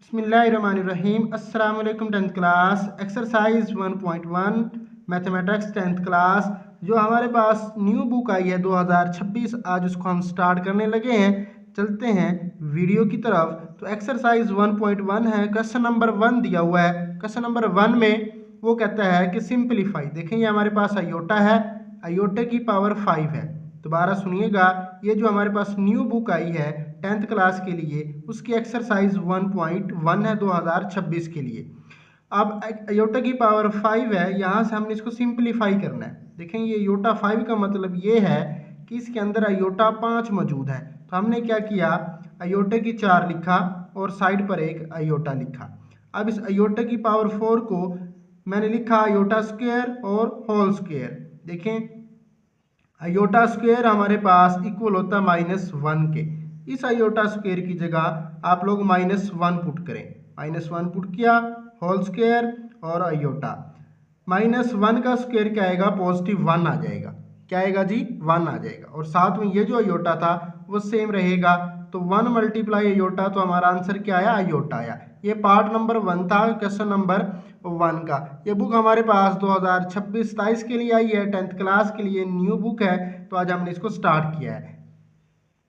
बिस्मिल्लाहिर्रहमानिर्रहीम। अस्सलाम वालेकुम 10th class exercise 1.1 mathematics 10th class जो हमारे पास न्यू बुक आई है 2026, आज उसको हम स्टार्ट करने लगे हैं। चलते हैं वीडियो की तरफ। तो एक्सरसाइज 1.1 है, क्वेश्चन नंबर 1 दिया हुआ है। क्वेश्चन नंबर 1 में वो कहता है कि सिंपलीफाई। देखें ये हमारे पास आयोटा है, आयोटे की पावर 5 है। दोबारा सुनिएगा, ये जो हमारे पास न्यू बुक आई है 10th क्लास के लिए, उसकी एक्सरसाइज 1.1 है 2026 के लिए। अब आयोटा की पावर 5 है, यहाँ से हमने इसको सिंपलीफाई करना है। देखें ये आयोटा 5 का मतलब ये है कि इसके अंदर आयोटा 5 मौजूद है। तो हमने क्या किया, आयोटे की 4 लिखा और साइड पर एक आयोटा लिखा। अब इस आयोटा की पावर 4 को मैंने लिखा आयोटा स्क्वायर और होल स्क्वायर। देखें आयोटा स्क्वायर हमारे पास इक्वल होता है -1 के। इस आयोटा स्क्वायर की जगह आप लोग -1 पुट करें। -1 पुट किया, होल स्क्वायर और आयोटा। -1 का स्क्वायर क्या आएगा, +1 आ जाएगा। क्या आएगा जी, 1 आ जाएगा। और साथ में ये जो आयोटा था वो सेम रहेगा। तो 1 मल्टीप्लाई आयोटा, तो हमारा आंसर क्या आया, आयोटा आया। ये पार्ट नंबर 1 था क्वेश्चन नंबर 1 का। ये बुक हमारे पास 2026-27 के लिए आई है, 10th क्लास के लिए न्यू बुक है। तो आज हमने इसको स्टार्ट किया है।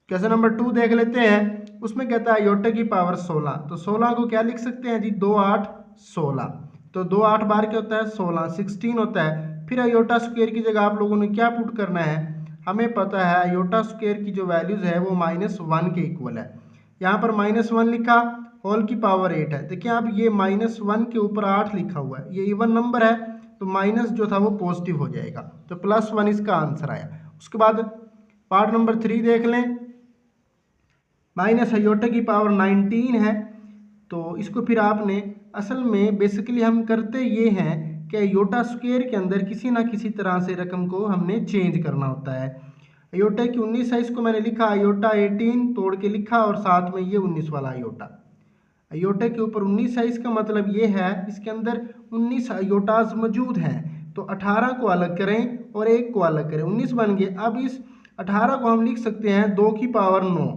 क्वेश्चन नंबर 2 देख लेते हैं। उसमें कहता है आयोटा की पावर 16। तो 16 को क्या लिख सकते हैं जी, 2 8 16। तो 2 8 बार क्या होता है, 16, 16 होता है। फिर आयोटा स्क्वायर की जगह आप लोगों ने क्या पुट करना है, हमें पता है आयोटा स्क्वायर की जो वैल्यूज है वो -1 के इक्वल है। यहाँ पर -1 लिखा, होल की पावर 8 है। देखिए आप ये -1 के ऊपर 8 लिखा हुआ है, ये इवन नंबर है तो माइनस जो था वो पॉजिटिव हो जाएगा। तो +1 इसका आंसर आया। उसके बाद पार्ट नंबर 3 देख लें। माइनस आयोटा की पावर 19 है। तो इसको फिर आपने असल में बेसिकली हम करते ये हैं कि आयोटा स्क्वायर के अंदर किसी ना किसी तरह से रकम को हमने चेंज करना होता है। आयोटा की 19 है, इसको मैंने लिखा आयोटा 18 तोड़ के लिखा और साथ में ये 19 वाला आयोटा। आयोटा के ऊपर 19 है, इसका मतलब ये है इसके अंदर 19 आयोटाज मौजूद हैं। तो 18 को अलग करें और 1 को अलग करें, 19 बन गए। अब इस 18 को हम लिख सकते हैं 2 की पावर 9,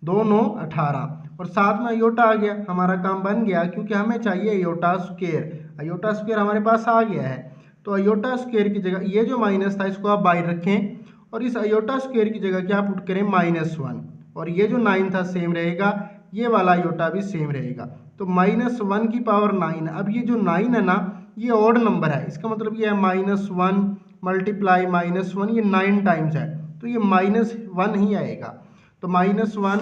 2 9 18 और साथ में आयोटा आ गया। हमारा काम बन गया, क्योंकि हमें चाहिए आयोटा स्क्वायर। आयोटा स्क्वायर हमारे पास आ गया है। तो आयोटा स्क्वायर की जगह ये जो माइनस था इसको आप बाहर रखें और इस आयोटा स्क्वायर की जगह क्या पुट करें, -1। और ये जो 9 था सेम रहेगा, ये वाला आयोटा भी सेम रहेगा। तो -1 की पावर 9। अब ये जो 9 है ना, ये ऑड नंबर है। इसका मतलब ये है -1 मल्टीप्लाई -1, ये 9 टाइम्स है तो ये -1 ही आएगा। तो -1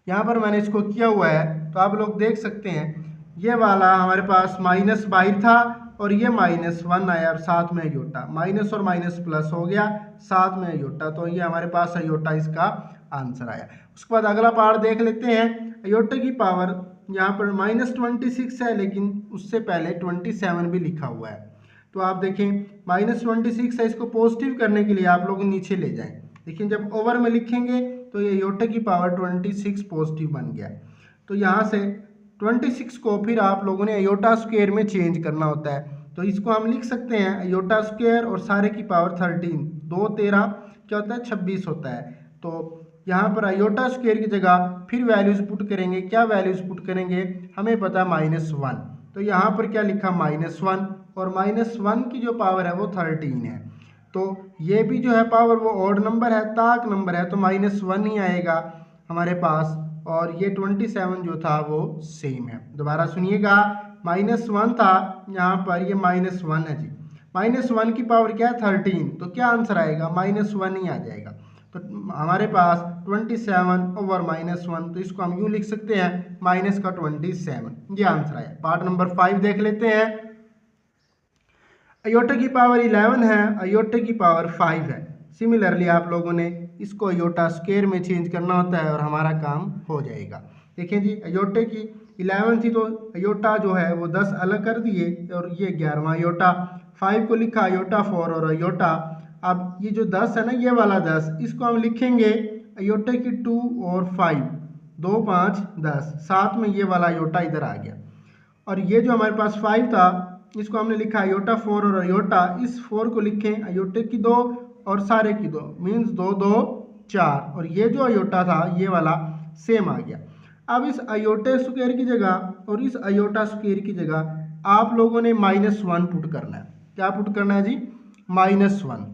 यहाँ पर मैंने इसको किया हुआ है। तो आप लोग देख सकते हैं ये वाला हमारे पास माइनस बाहर था और ये -1 आया और साथ में आयोटा, माइनस और माइनस प्लस हो गया, साथ में आयोटा। तो ये हमारे पास आयोटा इसका आंसर आया। उसके बाद अगला पार्ट देख लेते हैं। आयोटा की पावर यहाँ पर -26 है, लेकिन उससे पहले 27 भी लिखा हुआ है। तो आप देखें -26 है, इसको पॉजिटिव करने के लिए आप लोग नीचे ले जाएं। देखिए जब ओवर में लिखेंगे तो ये आयोटा की पावर 26 पॉजिटिव बन गया। तो यहाँ से 26 को फिर आप लोगों ने आयोटा स्क्वायर में चेंज करना होता है। तो इसको हम लिख सकते हैं आयोटा स्क्वायर और सारे की पावर 13, 2 13 क्या होता है, 26 होता है। तो यहाँ पर आयोटा स्क्वायर की जगह फिर वैल्यूज पुट करेंगे। क्या वैल्यूज पुट करेंगे, हमें पता है -1। तो यहाँ पर क्या लिखा, -1 और -1 की जो पावर है वो 13 है। तो ये भी जो है पावर वो ऑड नंबर है, ताक नंबर है, तो -1 ही आएगा हमारे पास। और ये 27 जो था वो सेम है। दोबारा सुनिएगा, -1 था, यहाँ पर ये -1 है जी। -1 की पावर क्या है, 13। तो क्या आंसर आएगा, -1 ही आ जाएगा। तो हमारे पास 27 ओवर -1, तो इसको हम यूँ लिख सकते हैं माइनस का 27, ये आंसर आया। पार्ट नंबर 5 देख लेते हैं। आयोटा की पावर 11 है, आयोटा की पावर 5 है। सिमिलरली आप लोगों ने इसको आयोटा स्क्वायर में चेंज करना होता है और हमारा काम हो जाएगा। देखिए जी आयोटे की 11 थी तो आयोटा जो है वो 10 अलग कर दिए और ये 11वां आयोटा। 5 को लिखा आयोटा 4 और आयोटा। अब ये जो 10 है ना, ये वाला 10, इसको हम लिखेंगे आयोटे की 2 और 5, 2 5 10, साथ में ये वाला आयोटा इधर आ गया। और ये जो हमारे पास 5 था इसको हमने लिखा आयोटा 4 और आयोटा। इस 4 को लिखें आयोटे की 2 और सारे की 2, मीन्स 2 2 4। और ये जो आयोटा था ये वाला सेम आ गया। अब इस अयोटा स्क्वायर की जगह और इस अयोटा स्क्वायर की जगह आप लोगों ने -1 पुट करना है। क्या पुट करना है जी? -1।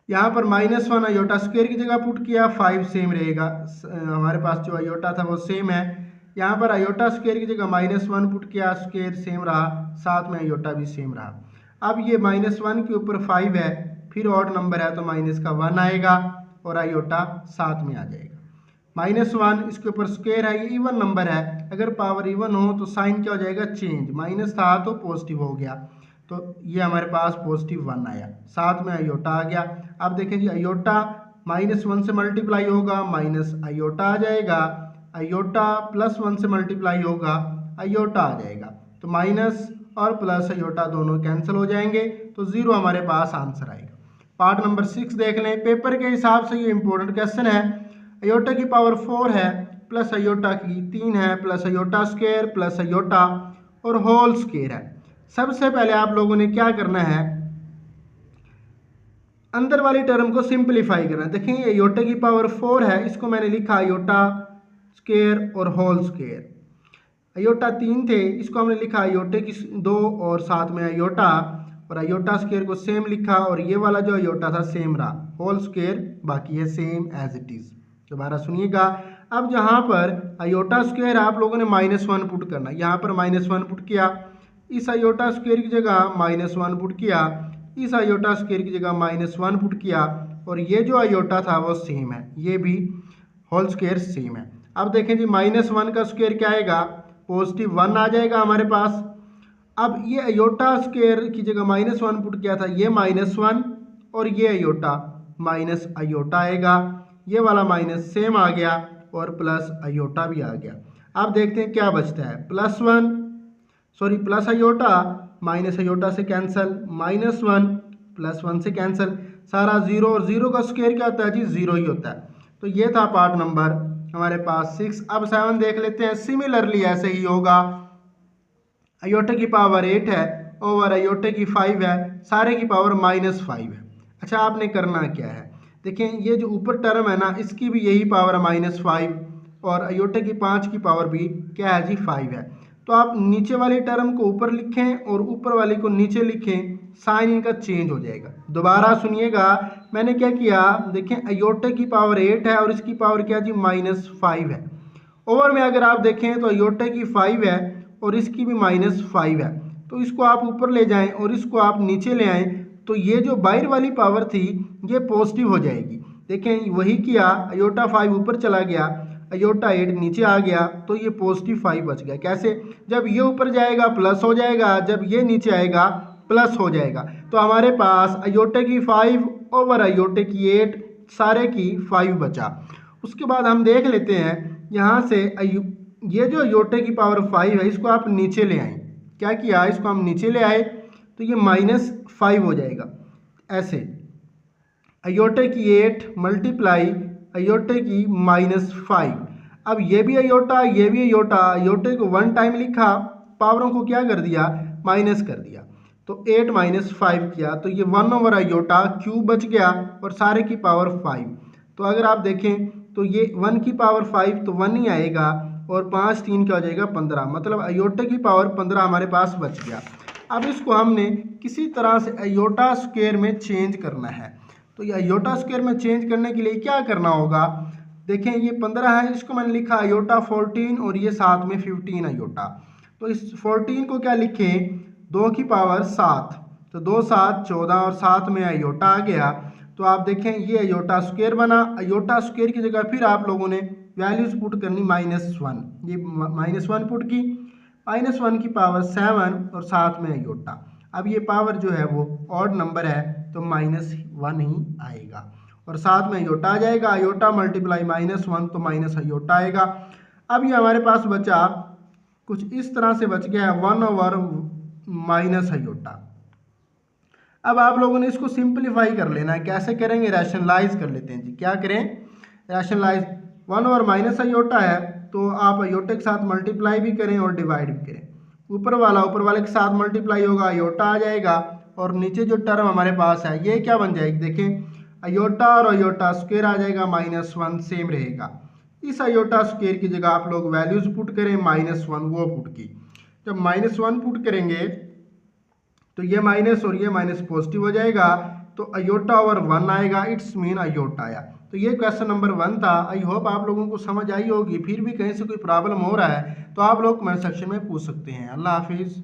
यहाँ पर -1 अयोटा स्क्वायर की जगह पुट किया, 5 सेम रहेगा, हमारे पास जो अयोटा था वो सेम है। यहाँ पर अयोटा स्क्वायर की जगह -1 पुट किया, स्क्वायर सेम रहा, साथ में अयोटा भी सेम रहा। अब ये -1 के ऊपर 5 है, फिर ऑड नंबर है तो माइनस का 1 आएगा और अयोटा साथ में आ जाएगा। -1 इसके ऊपर स्क्वायर है, ये इवन नंबर है, अगर पावर इवन हो तो साइन क्या हो जाएगा? चेंज। माइनस था तो पॉजिटिव हो गया, तो ये हमारे पास +1 आया, साथ में अयोटा आ गया। अब देखें जी, अयोटा -1 से मल्टीप्लाई होगा, माइनस अयोटा आ जाएगा, अयोटा +1 से मल्टीप्लाई होगा, अयोटा आ जाएगा, तो माइनस और प्लस अयोटा दोनों कैंसिल हो जाएंगे, तो 0 हमारे पास आंसर आएगा। पार्ट नंबर 6 देख लें, पेपर के हिसाब से ये इंपॉर्टेंट क्वेश्चन है। अयोटा की पावर 4 है, प्लस अयोटा की 3 है, plus iota square plus iota और होल स्क्वायर है। सबसे पहले आप लोगों ने क्या करना है, अंदर वाली टर्म को सिंपलीफाई करना है। देखिए अयोटा की पावर 4 है, इसको मैंने लिखा अयोटा स्क्वायर और होल स्क्वायर। अयोटा 3 थे, इसको हमने लिखा अयोटे की 2 और साथ में अयोटा, और अयोटा स्क्वायर को सेम लिखा, और ये वाला जो अयोटा था सेम रहा, होल स्क्वायर बाकी है सेम एज इट इज। दोबारा सुनिएगा, अब जहाँ पर अयोटा स्क्वायर आप लोगों ने -1 पुट करना, यहाँ पर -1 पुट किया, इस अयोटा स्क्वायर की जगह -1 पुट किया, इस अयोटा स्क्वायर की जगह -1 पुट किया, और ये जो अयोटा था वो सेम है, ये भी होल स्क्वायर सेम है। अब देखें जी, -1 का स्क्वायर क्या आएगा? +1 आ जाएगा हमारे पास। अब ये अयोटा स्क्वायर की जगह -1 पुट किया था, ये -1 और ये अयोटा माइनस अयोटा आएगा, ये वाला माइनस सेम आ गया और प्लस अयोटा भी आ गया। अब देखते हैं क्या बचता है, प्लस अयोटा माइनस अयोटा से कैंसिल, -1 +1 से कैंसिल, सारा 0, और 0 का स्क्वायर क्या होता है जी? 0 ही होता है। तो ये था पार्ट नंबर हमारे पास 6। अब 7 देख लेते हैं। सिमिलरली ऐसे ही होगा, अयोटा की पावर 8 है ओवर अयोटा की 5 है, सारे की पावर -5 है। अच्छा, आपने करना क्या है, देखें ये जो ऊपर टर्म है ना, इसकी भी यही पावर है -5, और अयोटा की 5 की पावर भी क्या है जी? 5 है। तो आप नीचे वाली टर्म को ऊपर लिखें और ऊपर वाली को नीचे लिखें, साइन इनका चेंज हो जाएगा। दोबारा सुनिएगा, मैंने क्या किया, देखें अयोटा की पावर 8 है और इसकी पावर क्या जी? -5 है। ओवर में अगर आप देखें तो अयोटा की 5 है और इसकी भी -5 है, तो इसको आप ऊपर ले जाएं और इसको आप नीचे ले आएं, तो ये जो बाहर वाली पावर थी ये पॉजिटिव हो जाएगी। देखें वही किया, अयोटा 5 ऊपर चला गया, अयोटा 8 नीचे आ गया, तो ये +5 बच गया। कैसे? जब ये ऊपर जाएगा प्लस हो जाएगा, जब ये नीचे आएगा प्लस हो जाएगा। तो हमारे पास अयोटा की 5 ओवर अयोटा की 8, सारे की 5 बचा। उसके बाद हम देख लेते हैं यहाँ से, ये जो अयोटा की पावर 5 है इसको आप नीचे ले आए। क्या किया, इसको हम नीचे ले आए तो ये -5 हो जाएगा। ऐसे अयोटा की 8 मल्टीप्लाई अयोटा की -5। अब ये भी अयोटा, ये भी अयोटा, अयोटे को 1 टाइम लिखा, पावरों को क्या कर दिया? माइनस कर दिया, तो 8 - 5 किया, तो ये 1 ओवर अयोटा क्यूब बच गया और सारे की पावर 5। तो अगर आप देखें तो ये 1 की पावर 5 तो 1 ही आएगा, और 5 3 क्या हो जाएगा? 15, मतलब अयोटा की पावर 15 हमारे पास बच गया। अब इसको हमने किसी तरह से अयोटा स्क्वायर में चेंज करना है। तो ये अयोटा स्क्वायर में चेंज करने के लिए क्या करना होगा, देखें ये 15 है, इसको मैंने लिखा अयोटा 14 और ये साथ में 15 अयोटा। तो इस 14 को क्या लिखें? 2 की पावर 7, तो 2 7 14 और साथ में अयोटा आ गया। तो आप देखें ये अयोटा स्क्वायर बना, अयोटा स्क्वायर की जगह फिर आप लोगों ने वैल्यूज पुट करनी -1, ये -1 पुट की, -1 की पावर 7 और साथ में अयोटा। अब ये पावर जो है वो ऑड नंबर है तो -1 ही आएगा, और साथ में अयोटा आ जाएगा, अयोटा मल्टीप्लाई -1 तो माइनस अयोटा आएगा। अब ये हमारे पास बचा कुछ इस तरह से बच गया है 1 ओवर माइनस अयोटा। अब आप लोगों ने इसको सिंपलीफाई कर लेना है। कैसे करेंगे? रैशनलाइज कर लेते हैं जी। क्या करें? रैशनलाइज। 1 ओवर माइनस अयोटा है तो आप अयोटा के साथ मल्टीप्लाई भी करें और डिवाइड भी करें। ऊपर वाले के साथ मल्टीप्लाई होगा, अयोटा आ जाएगा, और नीचे जो टर्म हमारे पास है ये क्या बन जाएगी? देखें अयोटा और अयोटा स्क्वायर आ जाएगा, -1 सेम रहेगा। इस आयोटा स्क्वायर की जगह आप लोग वैल्यूज पुट करें, -1 वो पुट की। जब -1 पुट करेंगे तो ये माइनस और ये माइनस पॉजिटिव हो जाएगा, तो अयोटा ओवर 1 आएगा, इट्स मीन अयोटा आया। तो ये क्वेश्चन नंबर 1 था। आई होप आप लोगों को समझ आई होगी। फिर भी कहीं से कोई प्रॉब्लम हो रहा है तो आप लोग कमेंट सेक्शन में पूछ सकते हैं। अल्लाह हाफिज़।